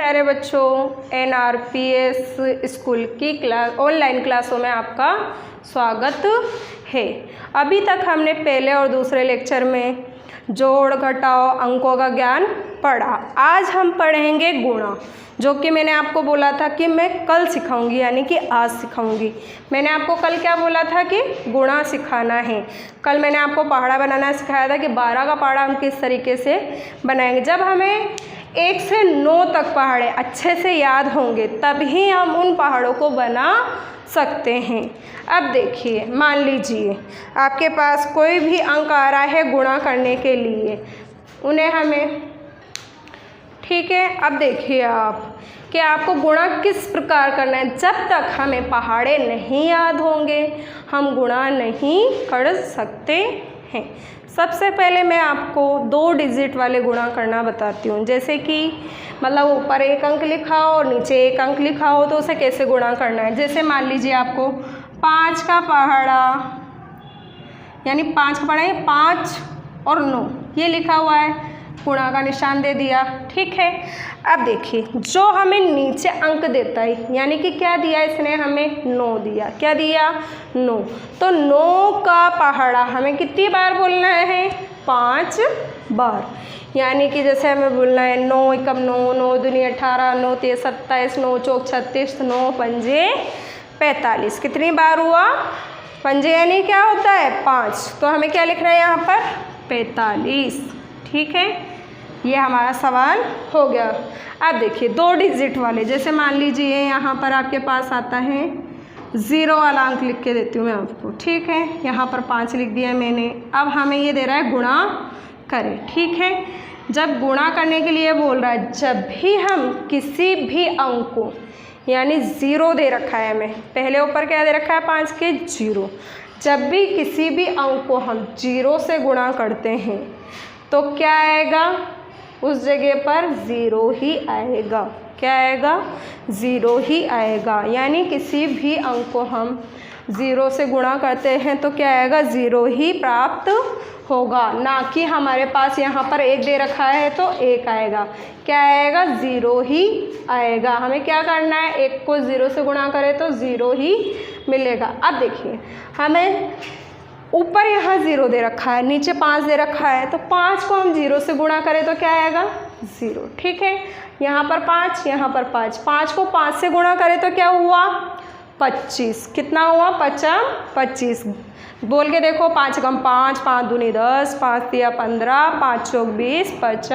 प्यारे बच्चों, NRPS school की ऑनलाइन क्लासों में आपका स्वागत है। अभी तक हमने पहले और दूसरे लेक्चर में जोड़ घटाव अंकों का ज्ञान पढ़ा। आज हम पढ़ेंगे गुणा, जो कि मैंने आपको बोला था कि मैं कल सिखाऊंगी, यानी कि आज सिखाऊंगी। मैंने आपको कल क्या बोला था कि गुणा सिखाना है। कल मैंने आपको पहाड़ा बनाना सिखाया था कि 12 का पहाड़ा हम किस तरीके से बनाएंगे। जब हमें 1 से 9 तक पहाड़े अच्छे से याद होंगे तभी हम उन पहाड़ों को बना सकते हैं। अब देखिए, मान लीजिए आपके पास कोई भी अंक आ रहा है गुणा करने के लिए, उन्हें हमें, ठीक है। अब देखिए आप कि आपको गुणा किस प्रकार करना है। जब तक हमें पहाड़े नहीं याद होंगे हम गुणा नहीं कर सकते हैं। सबसे पहले मैं आपको 2 डिजिट वाले गुणा करना बताती हूँ। जैसे कि मतलब ऊपर 1 अंक लिखा हो और नीचे 1 अंक लिखा हो तो उसे कैसे गुणा करना है। जैसे मान लीजिए आपको 5 का पहाड़ा, यानी 5 का पहाड़ा है 5 और 9 ये लिखा हुआ है, गुणा का निशान दे दिया, ठीक है। अब देखिए जो हमें नीचे अंक देता है, यानी कि क्या दिया इसने हमें 9 दिया। क्या दिया? 9। तो 9 का पहाड़ा हमें कितनी बार बोलना है? 5 बार। यानी कि जैसे हमें बोलना है 9 एकम 9, 9 दूनी 18, 9 तेज 27, 9 चौक 36, 9 पंजे 45। कितनी बार हुआ? पंजे यानी क्या होता है? 5। तो हमें क्या लिखना है यहाँ पर? 45, ठीक है। ये हमारा सवाल हो गया। अब देखिए 2 डिजिट वाले, जैसे मान लीजिए यहाँ पर आपके पास आता है 0 वाला अंक, लिख के देती हूँ मैं आपको, ठीक है। यहाँ पर 5 लिख दिया मैंने। अब हमें ये दे रहा है गुणा करें, ठीक है। जब गुणा करने के लिए बोल रहा है, जब भी हम किसी भी अंक को, यानी 0 दे रखा है हमें, पहले ऊपर क्या दे रखा है 5 के 0, जब भी किसी भी अंक को हम 0 से गुणा करते हैं तो क्या आएगा? उस जगह पर 0 ही आएगा। क्या आएगा? 0 ही आएगा। यानी किसी भी अंक को हम 0 से गुणा करते हैं तो क्या आएगा? 0 ही प्राप्त होगा, ना कि हमारे पास यहाँ पर 1 दे रखा है तो 1 आएगा। क्या आएगा? 0 ही आएगा। हमें क्या करना है? 1 को 0 से गुणा करें तो 0 ही मिलेगा। अब देखिए हमें ऊपर यहाँ 0 दे रखा है, नीचे 5 दे रखा है, तो 5 को हम 0 से गुणा करें तो क्या आएगा? 0, ठीक है। यहाँ पर 5, यहाँ पर 5, 5 को 5 से गुणा करें तो क्या हुआ? 25। कितना हुआ? 25। बोल के देखो, 5 कम 5, 5 दूनी 10, 5 तिया 15, 5 चौक 20, 5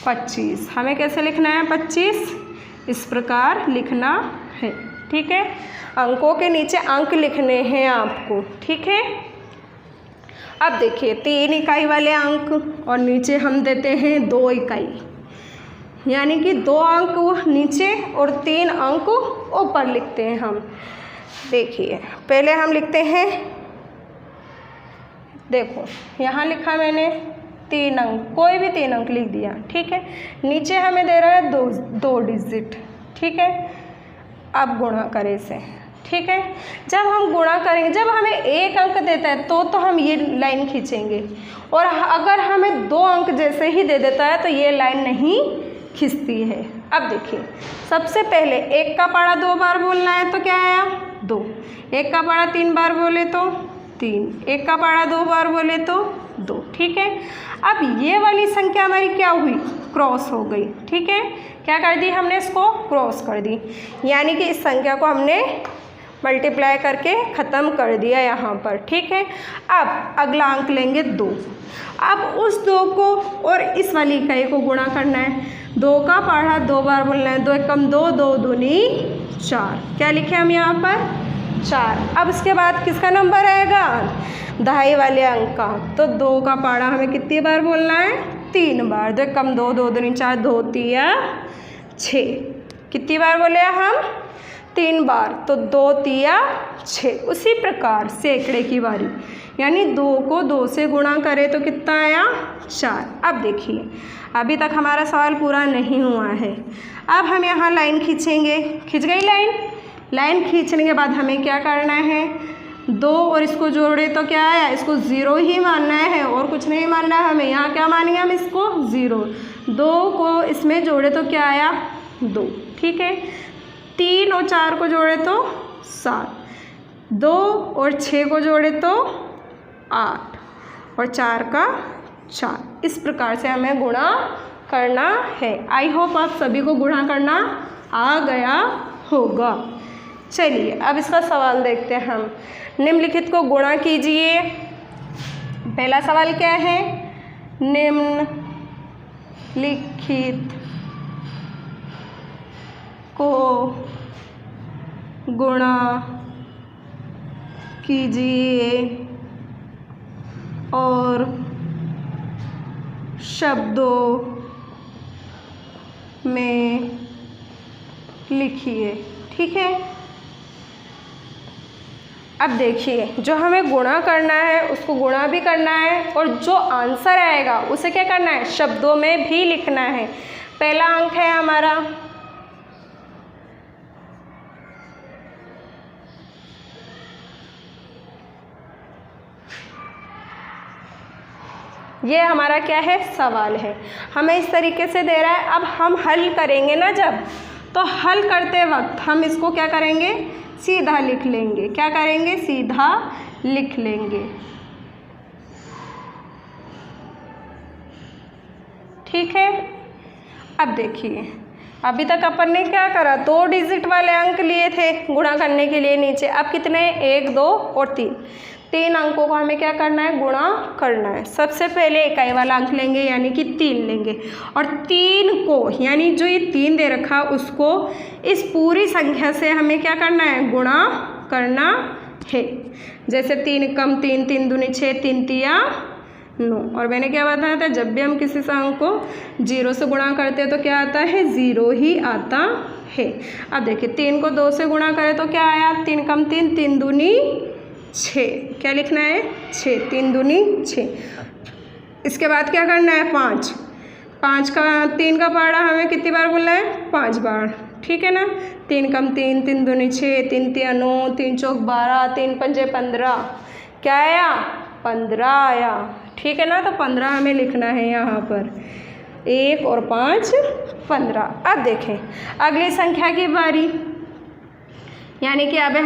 25। हमें कैसे लिखना है? 25 इस प्रकार लिखना है, ठीक है। अंकों के नीचे अंक लिखने हैं आपको, ठीक है। अब देखिए 3 इकाई वाले अंक और नीचे हम देते हैं 2 इकाई, यानी कि 2 अंक नीचे और 3 अंक ऊपर लिखते हैं हम। देखिए पहले हम लिखते हैं, देखो यहाँ लिखा मैंने 3 अंक, कोई भी 3 अंक लिख दिया, ठीक है। नीचे हमें दे रहा है 2 डिजिट, ठीक है। अब गुणा करें इसे, ठीक है। जब हम गुणा करेंगे, जब हमें 1 अंक देता है तो हम ये लाइन खींचेंगे, और अगर हमें 2 अंक जैसे ही दे देता है तो ये लाइन नहीं खींचती है। अब देखिए सबसे पहले 1 का पहाड़ा 2 बार बोलना है तो क्या आया? 2। 1 का पहाड़ा 3 बार बोले तो 3, 1 का पहाड़ा 2 बार बोले तो 2, ठीक है। अब ये वाली संख्या हमारी क्या हुई? क्रॉस हो गई, ठीक है। क्या कर दी हमने? इसको क्रॉस कर दी, यानी कि इस संख्या को हमने मल्टीप्लाई करके ख़त्म कर दिया यहाँ पर, ठीक है। अब अगला अंक लेंगे 2। अब उस 2 को और इस वाली इकाई को गुणा करना है। 2 का पहाड़ा 2 बार बोलना है, 2 एकम 2, 2 दूनी 4। क्या लिखे हम यहाँ पर? 4। अब इसके बाद किसका नंबर आएगा? दहाई वाले अंक का। तो 2 का पहाड़ा हमें कितनी बार बोलना है? 3 बार। 2 एकम 2, 2 दूनी 4, 2 तिया 6। कितनी बार बोले हम? 3 बार। तो 2 तिया 6। उसी प्रकार सैकड़े की बारी, यानी 2 को 2 से गुणा करें तो कितना आया? 4। अब देखिए अभी तक हमारा सवाल पूरा नहीं हुआ है। अब हम यहाँ लाइन खींचेंगे। खिंच गई लाइन? लाइन खींचने के बाद हमें क्या करना है? 2 और इसको जोड़े तो क्या आया? इसको 0 ही मानना है और कुछ नहीं मानना है हमें। यहाँ क्या मानेंगे हम? इसको 0। 2 को इसमें जोड़े तो क्या आया? 2, ठीक है। 3 और 4 को जोड़े तो 7, 2 और 6 को जोड़े तो 8 और 4 का 4। इस प्रकार से हमें गुणा करना है। आई होप आप सभी को गुणा करना आ गया होगा। चलिए अब इसका सवाल देखते हैं हम। निम्नलिखित को गुणा कीजिए। पहला सवाल क्या है? निम्नलिखित को गुणा कीजिए और शब्दों में लिखिए, ठीक है। अब देखिए, जो हमें गुणा करना है उसको गुणा भी करना है और जो आंसर आएगा उसे क्या करना है? शब्दों में भी लिखना है। पहला अंक है हमारा ये हमारा क्या है? सवाल है। हमें इस तरीके से दे रहा है। अब हम हल करेंगे ना जब, तो हल करते वक्त हम इसको क्या करेंगे? सीधा लिख लेंगे। क्या करेंगे? सीधा लिख लेंगे, ठीक है। अब देखिए, अभी तक अपन ने क्या करा? 2 डिजिट वाले अंक लिए थे गुणा करने के लिए नीचे। अब कितने? 1, 2 और 3। 3 अंकों को हमें क्या करना है? गुणा करना है। सबसे पहले इकाई वाला अंक लेंगे यानी कि 3 लेंगे और 3 को यानी जो ये 3 दे रखा उसको इस पूरी संख्या से हमें क्या करना है? गुणा करना है। जैसे 3 कम 3, 3 दूनी 6, 3 तिया 9। और मैंने क्या बताया था? जब भी हम किसी अंक को 0 से गुणा करते हैं तो क्या आता है? 0 ही आता है। अब देखिए, 3 को 2 से गुणा करें तो क्या आया? 3 कम 3, 3 दूनी 6। क्या लिखना है? 6, 3 दूनी 6। इसके बाद क्या करना है? 5 का 3 का पहाड़ा हमें कितनी बार बोलना है? 5 बार, ठीक है ना। 3 कम 3, 3 दूनी 6, 3 तिया 9, 3 चौक 12, 3 पंजे 15। क्या आया? 15 आया, ठीक है ना। तो 15 हमें लिखना है यहाँ पर। 1 और 5 15। अब देखें अगली संख्या की बारी, यानी कि अब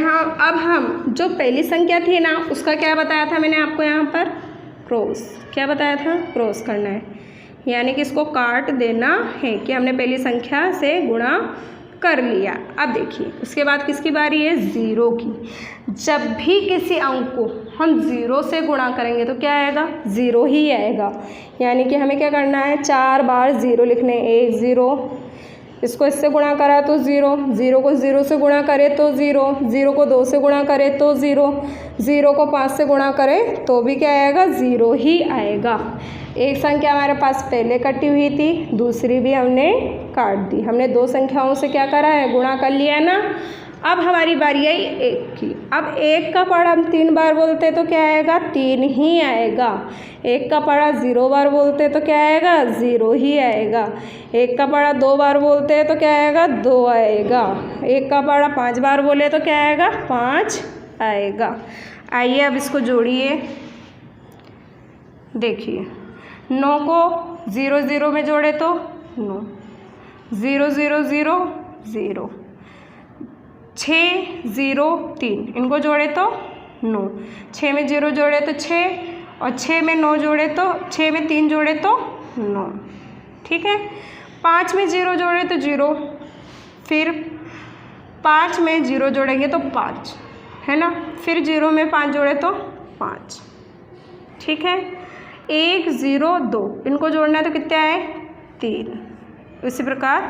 हम जो पहली संख्या थी ना उसका क्या बताया था मैंने आपको? यहाँ पर क्रॉस। क्या बताया था? क्रॉस करना है, यानी कि इसको काट देना है कि हमने पहली संख्या से गुणा कर लिया। अब देखिए उसके बाद किसकी बारी है? 0 की। जब भी किसी अंक को हम 0 से गुणा करेंगे तो क्या आएगा? 0 ही आएगा। यानी कि हमें क्या करना है? 4 बार 0 लिखने। 1 0, इसको इससे गुणा करा तो 0, 0 को 0 से गुणा करें तो 0, 0 को 2 से गुणा करें तो 0, 0 को 5 से गुणा करें तो भी क्या आएगा? 0 ही आएगा। एक संख्या हमारे पास पहले कटी हुई थी, दूसरी भी हमने काट दी। हमने 2 संख्याओं से क्या करा है? गुणा कर लिया ना। अब हमारी बारी आई 1 की। अब 1 का पहाड़ा हम 3 बार बोलते तो क्या आएगा? 3 ही आएगा। 1 का पहाड़ा 0 बार बोलते तो क्या आएगा? 0 ही आएगा। 1 का पहाड़ा 2 बार बोलते हैं तो क्या आएगा? 2 आएगा। 1 का पहाड़ा 5 बार बोले तो क्या आएगा? 5 आएगा। आइए अब इसको जोड़िए। देखिए 9 को 0 0 में जोड़े तो 9, 0 0 0 0, 6 0 3, इनको जोड़े तो 9, 6 में 0 जोड़े तो 6 और 6 में 9 जोड़े तो 6 में 3 जोड़े तो 9, ठीक है। 5 में 0 जोड़े तो 0, फिर 5 में 0 जोड़ेंगे तो 5, है ना। फिर 0 में 5 जोड़े तो 5, ठीक है। 1 0 2, इनको जोड़ना है तो कितने आए? 3। इसी प्रकार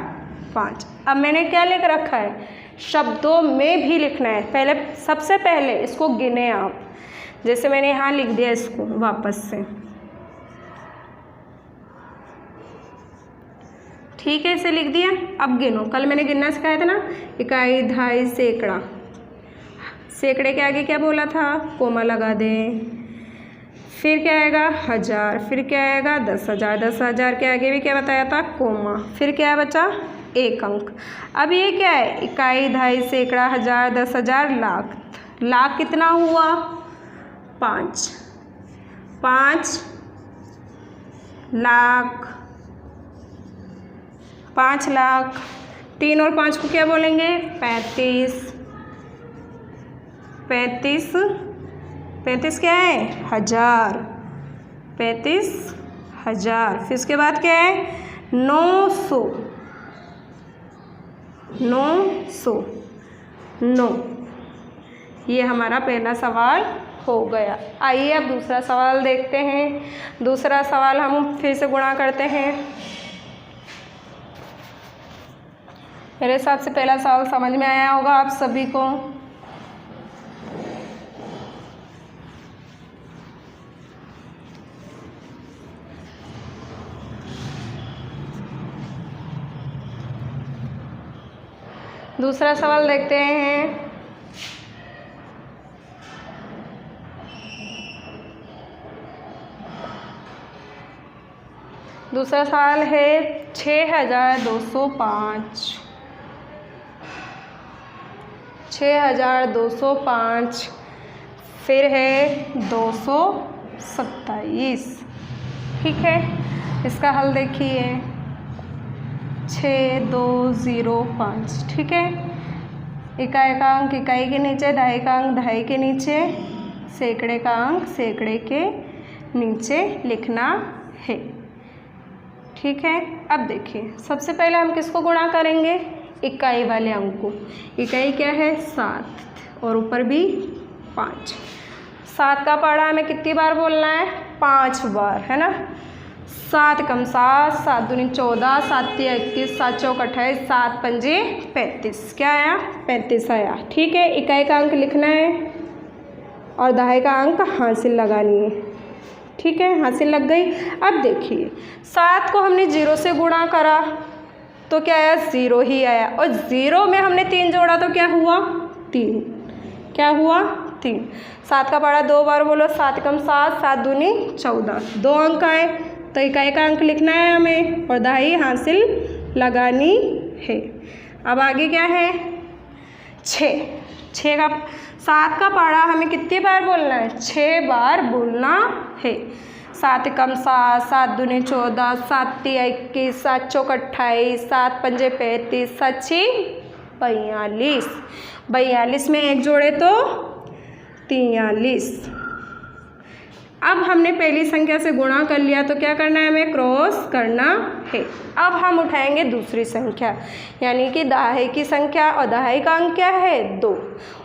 5। अब मैंने क्या लिख रखा है? शब्दों में भी लिखना है। पहले सबसे पहले इसको गिने आप, जैसे मैंने यहाँ लिख दिया इसको वापस से, ठीक है। इसे लिख दिया। अब गिनो। कल मैंने गिनना सिखाया था ना, इकाई, दहाई, सैकड़ा। सैकड़े के आगे क्या बोला था? कोमा लगा दें। फिर क्या आएगा? 1000। फिर क्या आएगा? 10,000। 10,000 के आगे भी क्या बताया था? कोमा। फिर क्या बचा? 1 अंक। अब ये क्या है? इकाई, दहाई, सैकड़ा, 1000, 10,000, लाख। लाख कितना हुआ? 5। 5 लाख, 5 लाख, 3 और 5 को क्या बोलेंगे? 35। 35 35 क्या है? 1000। 35,000। फिर उसके बाद क्या है? 900। 9 ये हमारा पहला सवाल हो गया। आइए अब दूसरा सवाल देखते हैं। दूसरा सवाल हम फिर से गुणा करते हैं। मेरे हिसाब से पहला सवाल समझ में आया होगा आप सभी को। दूसरा सवाल देखते हैं। दूसरा सवाल है 6205। 6205 फिर है 227। ठीक है, इसका हल देखिए 6205। ठीक है, इकाई का अंक इकाई के नीचे, दहाई का अंक दहाई के नीचे, सैकड़े का अंक सैकड़े के नीचे लिखना है। ठीक है, अब देखिए सबसे पहले हम किसको गुणा करेंगे? इकाई वाले अंक को। इकाई क्या है? 7 और ऊपर भी 5। 7 का पढ़ा हमें कितनी बार बोलना है? 5 बार, है ना। 7 कम 7, 7 दूनी 14, 7 तिया 21, 7 चौक 28, 7 पंजे 35। क्या आया? 35 आया। ठीक है, इकाई का अंक लिखना है और दहाई का अंक हासिल लगानी है। ठीक है, हासिल लग गई। अब देखिए 7 को हमने 0 से गुणा करा तो क्या आया? 0 ही आया। और 0 में हमने 3 जोड़ा तो क्या हुआ? 3। क्या हुआ? 3। 7 का पढ़ा 2 बार बोलो। 7 कम 7, 7 दूनी 14, 2 अंक आए तो इकाई का अंक लिखना है हमें और दहाई हासिल लगानी है। अब आगे क्या है? 6 का 7 का पढ़ा हमें कितनी बार बोलना है? 6 बार बोलना है। 7 कम 7, 7 दूनी 14, 7 तिया 21, 7 चौक 28, 7 पंजे 35, 7 छः 42। 42 में 1 जोड़े तो 43। अब हमने पहली संख्या से गुणा कर लिया तो क्या करना है? हमें क्रॉस करना है। अब हम उठाएंगे दूसरी संख्या, यानी कि दहाई की संख्या, और दहाई का अंक क्या है? 2।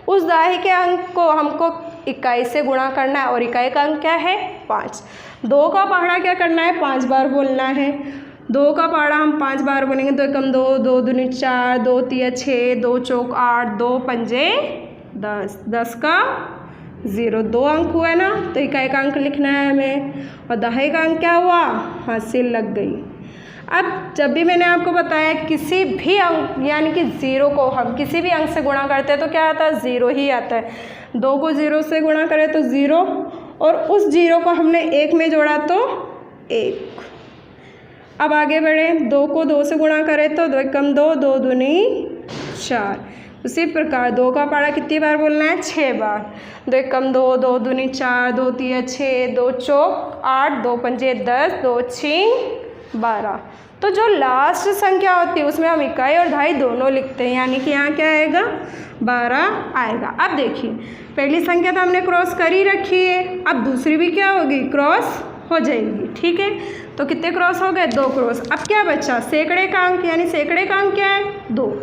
उस दहाई के अंक को हमको इकाई से गुणा करना है और इकाई का अंक क्या है? 5। 2 का पहाड़ा क्या करना है? 5 बार बोलना है। 2 का पहाड़ा हम 5 बार बोलेंगे। 2 कम 2, 2 दूनी 4, 2 तिया 6, 2 चौक 8, 2 पंजे 10, 10 का 0, 2 अंक हुआ ना, तो इकाई का अंक लिखना है हमें और दहाई का अंक क्या हुआ? हासिल लग गई। अब जब भी मैंने आपको बताया किसी भी अंक यानी कि 0 को हम किसी भी अंक से गुणा करते हैं तो क्या आता है? 0 ही आता है। 2 को 0 से गुणा करें तो 0, और उस 0 को हमने 1 में जोड़ा तो 1। अब आगे बढ़े। 2 को 2 से गुणा करें तो 2 कम 2, 2 दूनी 4। उसी प्रकार 2 का पहाड़ा कितनी बार बोलना है? 6 बार। 2 कम 2, 2 दूनी 4, 2 तिया 6, 2 चौक 8, 2 पंजे 10, 2 छः 12। तो जो लास्ट संख्या होती है उसमें हम इकाई और दहाई दोनों लिखते हैं, यानी कि यहाँ क्या आएगा? 12 आएगा। अब देखिए पहली संख्या तो हमने क्रॉस कर ही रखी है, अब दूसरी भी क्या होगी? क्रॉस हो जाएगी। ठीक है, तो कितने क्रॉस हो गए? 2 क्रॉस। अब क्या बचा? सैकड़े का अंक, यानी सैकड़े का अंक क्या है? 2।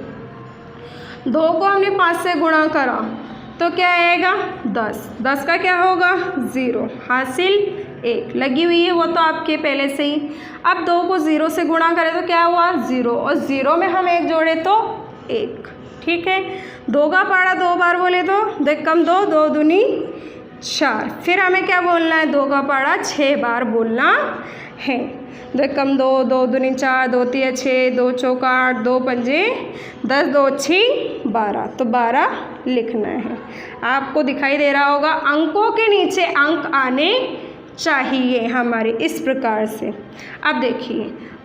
2 को हमने 5 से गुणा करा तो क्या आएगा? 10। 10 का क्या होगा? 0। हासिल 1 लगी हुई है, वो तो आपके पहले से ही। अब 2 को 0 से गुणा करें तो क्या हुआ? 0, और 0 में हम 1 जोड़े तो 1। ठीक है, 2 का पहाड़ा 2 बार बोले तो 2 कम 2, 2 दूनी 4। फिर हमें क्या बोलना है? 2 का पहाड़ा 6 बार बोलना है। 2 कम 2, 2 दूनी 4, 2 तिया 6, 2 चौक 8, 2 पंजे 10, 2 छः 12। तो 12 लिखना है। आपको दिखाई दे रहा होगा अंकों के नीचे अंक आने चाहिए हमारे, इस प्रकार से। अब देखिए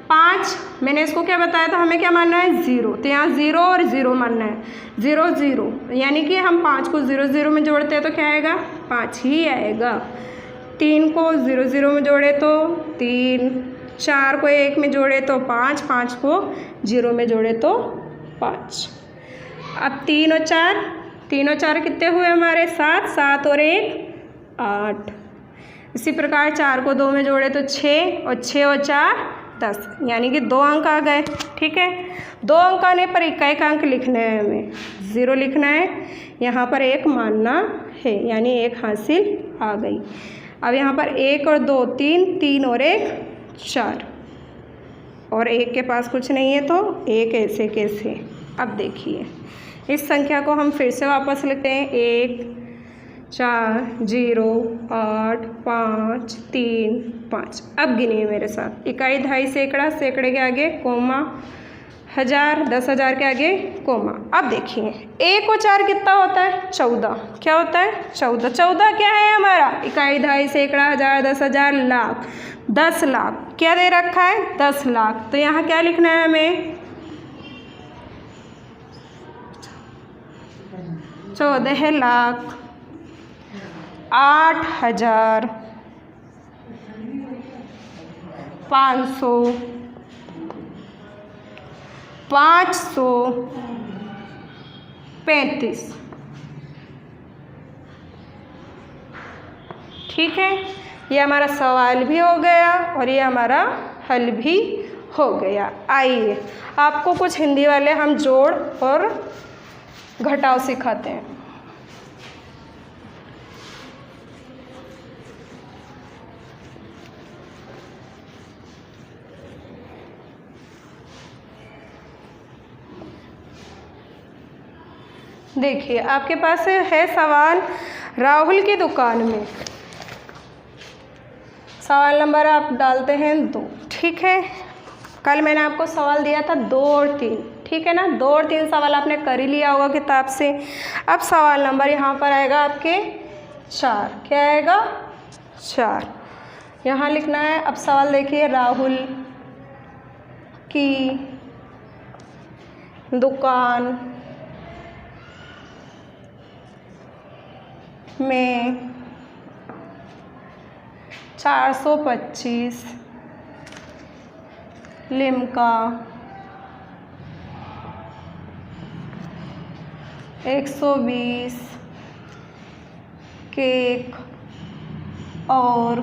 5 मैंने इसको क्या बताया था? हमें क्या मानना है? 0। तो यहाँ 0 और 0 मानना है। 0 0 यानी कि हम 5 को 0 0 में जोड़ते हैं तो क्या आएगा? 5 ही आएगा। 3 को 0 0 में जोड़े तो 3, 4 को 1 में जोड़े तो 5, 5 को 0 में जोड़े तो 5। अब 3 और 4 कितने हुए हमारे? 7, 7 और 1 8। इसी प्रकार 4 को 2 में जोड़े तो 6 और 6 और 4 10, यानी कि 2 अंक आ गए। ठीक है, 2 अंक आने पर एक अंक लिखना है, हमें 0 लिखना है, यहाँ पर 1 मानना है, यानी 1 हासिल आ गई। अब यहाँ पर 1 और 2 3, 3 और 1 4, और 1 के पास कुछ नहीं है तो 1 ऐसे कैसे। अब देखिए इस संख्या को हम फिर से वापस लेते हैं। 1 4 0 8 5 3 5। अब गिनिए मेरे साथ। इकाई, दहाई, सैकड़ा, सैकड़े के आगे कोमा, 1000, 10,000 के आगे कोमा। अब देखिए 1 और 4 कितना होता है? 14। क्या होता है? 14। 14 क्या है हमारा? इकाई, दहाई, सैकड़ा, 1000, 10,000, लाख, 10 लाख। क्या दे रखा है? 10 लाख। तो यहाँ क्या लिखना है हमें? 14 लाख 8,535। ठीक है, ये हमारा सवाल भी हो गया और ये हमारा हल भी हो गया। आइए आपको कुछ हिंदी वाले हम जोड़ और घटाव सिखाते हैं। देखिए आपके पास है सवाल, राहुल की दुकान में। सवाल नंबर आप डालते हैं 2। ठीक है, कल मैंने आपको सवाल दिया था 2 और 3। ठीक है ना, 2 और 3 सवाल आपने कर ही लिया होगा किताब से। अब सवाल नंबर यहाँ पर आएगा आपके 4। क्या आएगा? 4। यहाँ लिखना है। अब सवाल देखिए, राहुल की दुकान में 425 लिम्का, 120 केक और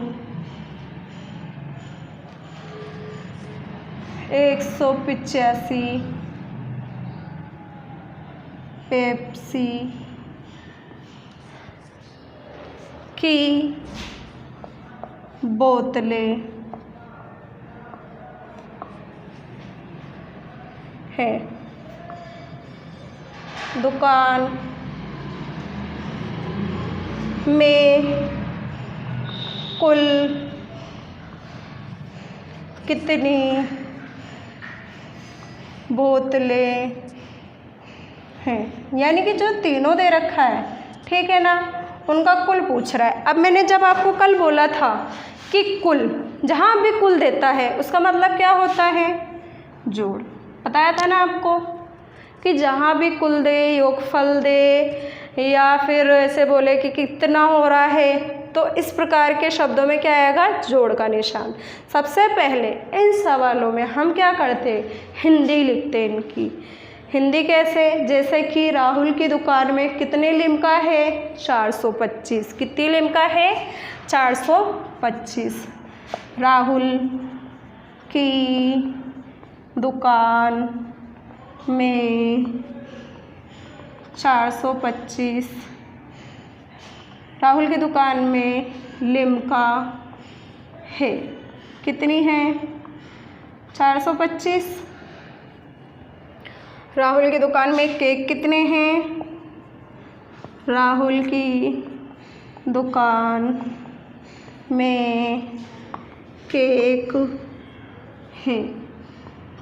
185 पेप्सी की बोतलें हैं। दुकान में कुल कितनी बोतलें हैं? यानी कि जो तीनों दे रखा है, ठीक है ना, उनका कुल पूछ रहा है। अब मैंने जब आपको कल बोला था कि कुल, जहाँ भी कुल देता है उसका मतलब क्या होता है? जोड़। बताया था ना आपको कि जहाँ भी कुल दे, योगफल दे, या फिर ऐसे बोले कि कितना हो रहा है, तो इस प्रकार के शब्दों में क्या आएगा? जोड़ का निशान। सबसे पहले इन सवालों में हम क्या करते? हिंदी लिखते इनकी। हिंदी कैसे? जैसे कि राहुल की दुकान में कितने लिम्का है? 425। कितनी लिम्का है? 425। राहुल की दुकान में 425, राहुल की दुकान में लिम्का है। कितनी है? 425। राहुल की दुकान में केक कितने हैं? राहुल की दुकान में केक हैं।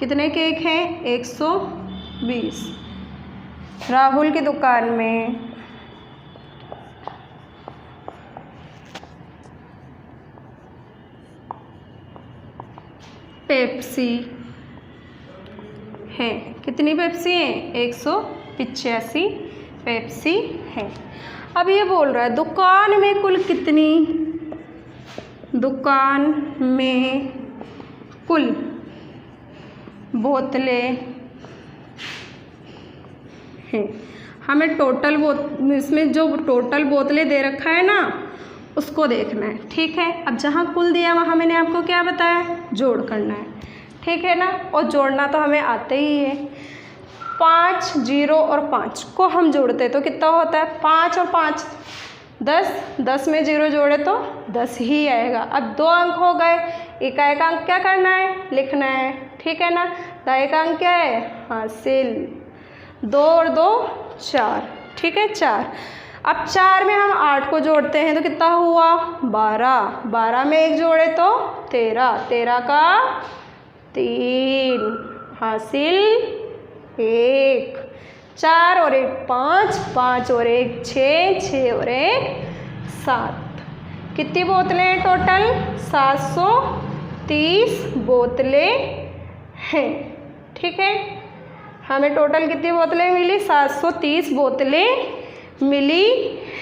कितने केक हैं? 120। राहुल की दुकान में पेप्सी हैं। कितनी पेप्सी हैं? 185 पेप्सी हैं। अब ये बोल रहा है दुकान में कुल कितनी, दुकान में कुल बोतलें हैं। हमें टोटल इसमें जो टोटल बोतलें दे रखा है ना उसको देखना है, ठीक है। अब जहाँ कुल दिया वहाँ मैंने आपको क्या बताया, जोड़ करना है, ठीक है ना। और जोड़ना तो हमें आते ही है। 5 0 और 5 को हम जोड़ते तो कितना होता है, 5 और 5 10, 10 में 0 जोड़े तो 10 ही आएगा। अब 2 अंक हो गए, एक अंक क्या करना है, लिखना है, ठीक है ना। तो एक अंक क्या है, हासिल। 2 और 2 4, ठीक है 4। अब 4 में हम 8 को जोड़ते हैं तो कितना हुआ, 12, 12 में 1 जोड़े तो 13, 13 का 3, हासिल 1। 4 और 1 5, 5 और 1 6, 6 और 1 7। कितनी बोतलें हैं टोटल, 730 बोतलें हैं, ठीक है। हमें टोटल कितनी बोतलें मिली, 730 बोतलें मिली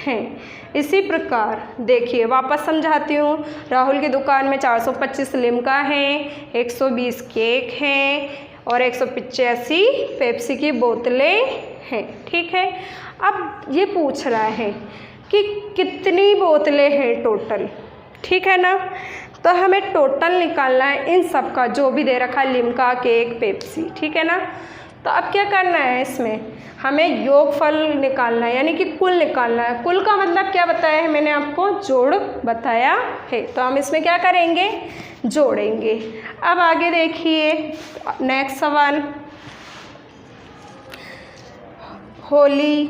हैं। इसी प्रकार देखिए वापस समझाती हूँ। राहुल की दुकान में 425 लिम्का हैं, 120 केक हैं और 185 पेप्सी की बोतलें हैं, ठीक है। अब ये पूछ रहा है कि कितनी बोतलें हैं टोटल, ठीक है ना। तो हमें टोटल निकालना है इन सब का, जो भी दे रखा है, लिम्का, केक, पेप्सी, ठीक है ना। तो अब क्या करना है, इसमें हमें योगफल निकालना है, यानी कि कुल निकालना है। कुल का मतलब क्या बताया है मैंने आपको, जोड़ बताया है। तो हम इसमें क्या करेंगे, जोड़ेंगे। अब आगे देखिए नेक्स्ट सवाल, होली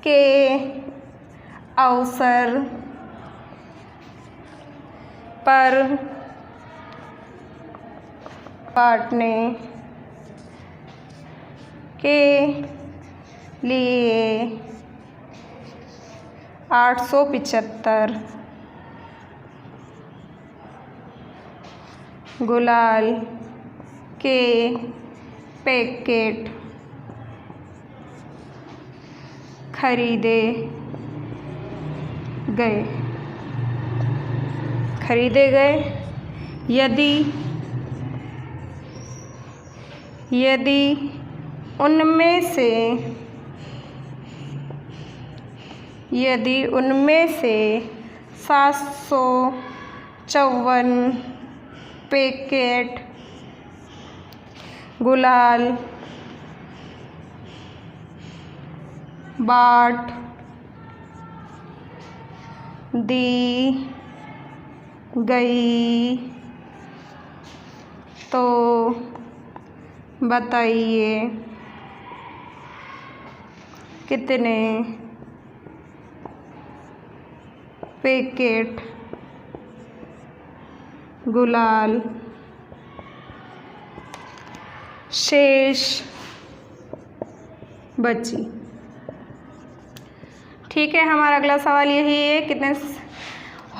के अवसर पर बांटने के लिए 875 गुलाल के पैकेट खरीदे गए। यदि उनमें से 754 पैकेट गुलाल बाँट दी गई तो बताइए कितने पैकेट गुलाल शेष बची। ठीक है, हमारा अगला सवाल यही है, कितने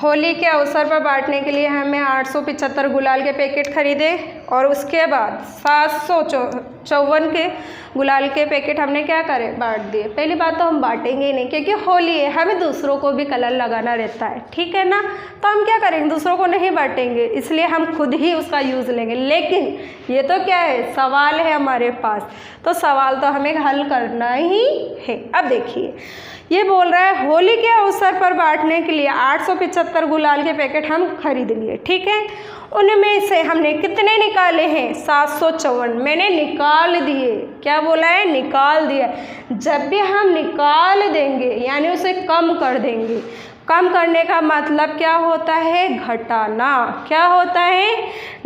होली के अवसर पर बांटने के लिए हमें 875 गुलाल के पैकेट खरीदे और उसके बाद 754 के गुलाल के पैकेट हमने क्या करे, बांट दिए। पहली बात तो हम बांटेंगे ही नहीं, क्योंकि होली है, हमें दूसरों को भी कलर लगाना रहता है, ठीक है ना। तो हम क्या करेंगे, दूसरों को नहीं बांटेंगे, इसलिए हम खुद ही उसका यूज़ लेंगे। लेकिन ये तो क्या है, सवाल है हमारे पास, तो सवाल तो हमें हल करना ही है। अब देखिए ये बोल रहा है होली के अवसर पर बांटने के लिए 875 गुलाल के पैकेट हम खरीद लिए, ठीक है। उनमें से हमने कितने निकाले हैं, 754 मैंने निकाल दिए। क्या बोला है, निकाल दिया। जब भी हम निकाल देंगे यानी उसे कम कर देंगे, कम करने का मतलब क्या होता है, घटाना। क्या होता है,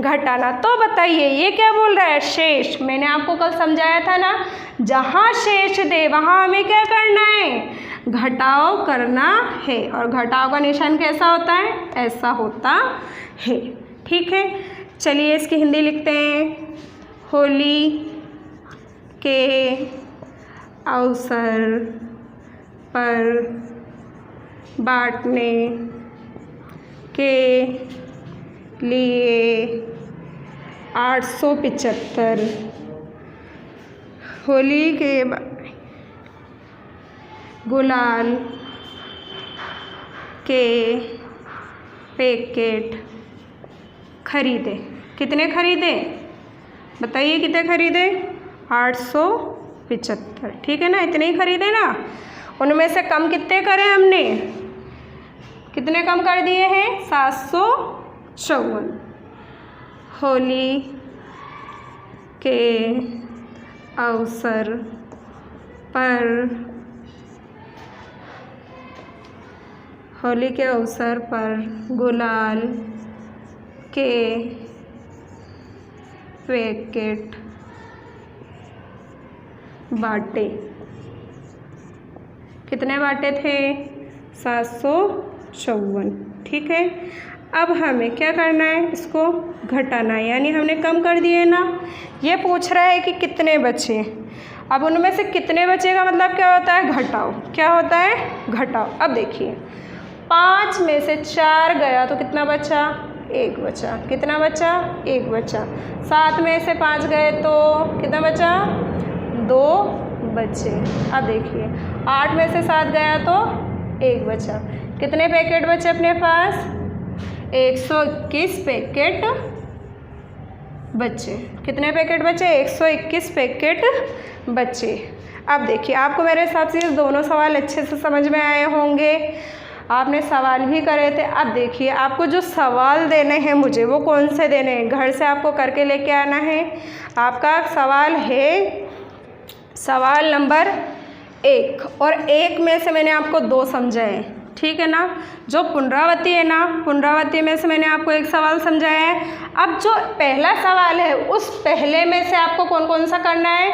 घटाना। तो बताइए ये क्या बोल रहा है, शेष। मैंने आपको कल समझाया था ना, जहाँ शेष दे वहाँ हमें क्या करना है, घटाव करना है। और घटाव का निशान कैसा होता है, ऐसा होता है, ठीक है। चलिए इसकी हिंदी लिखते हैं। होली के अवसर पर बांटने के लिए 875 होली के गुलाल के पैकेट खरीदे। कितने खरीदे बताइए, कितने खरीदे, 875 75, ठीक है ना, इतने ही खरीदे ना। उनमें से कम कितने करें हमने, कितने कम कर दिए हैं, 754। होली के अवसर पर, होली के अवसर पर गुलाल के पैकेट बांटे। कितने बांटे थे, 754, ठीक है। अब हमें क्या करना है, इसको घटाना है, यानी हमने कम कर दिए ना। ये पूछ रहा है कि कितने बचे। अब उनमें से कितने बचे का मतलब क्या होता है, घटाओ। क्या होता है, घटाओ। अब देखिए 5 में से 4 गया तो कितना बचा, 1 बचा। कितना बचा, 1 बचा। 7 में से 5 गए तो कितना बचा, 2 बचे। अब देखिए 8 में से 7 गया तो 1 बचा। कितने पैकेट बचे अपने पास, 121 पैकेट बचे। कितने पैकेट बचे, 121 पैकेट बचे। अब देखिए आपको मेरे हिसाब से दोनों सवाल अच्छे से समझ में आए होंगे, आपने सवाल भी करे थे। अब देखिए आपको जो सवाल देने हैं मुझे, वो कौन से देने हैं, घर से आपको करके लेके आना है। आपका सवाल है सवाल नंबर 1, और 1 में से मैंने आपको 2 समझाए, ठीक है ना। जो पुनरावृत्ति है ना, पुनरावृत्ति में से मैंने आपको 1 सवाल समझाया है। अब जो पहला सवाल है उस पहले में से आपको कौन कौन सा करना है,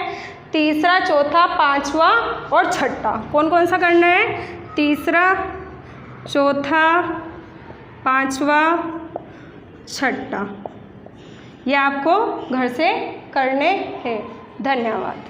तीसरा, चौथा, पाँचवा और छठा। कौन कौन सा करना है, तीसरा, चौथा, पाँचवा, छठा। ये आपको घर से करने हैं। धन्यवाद।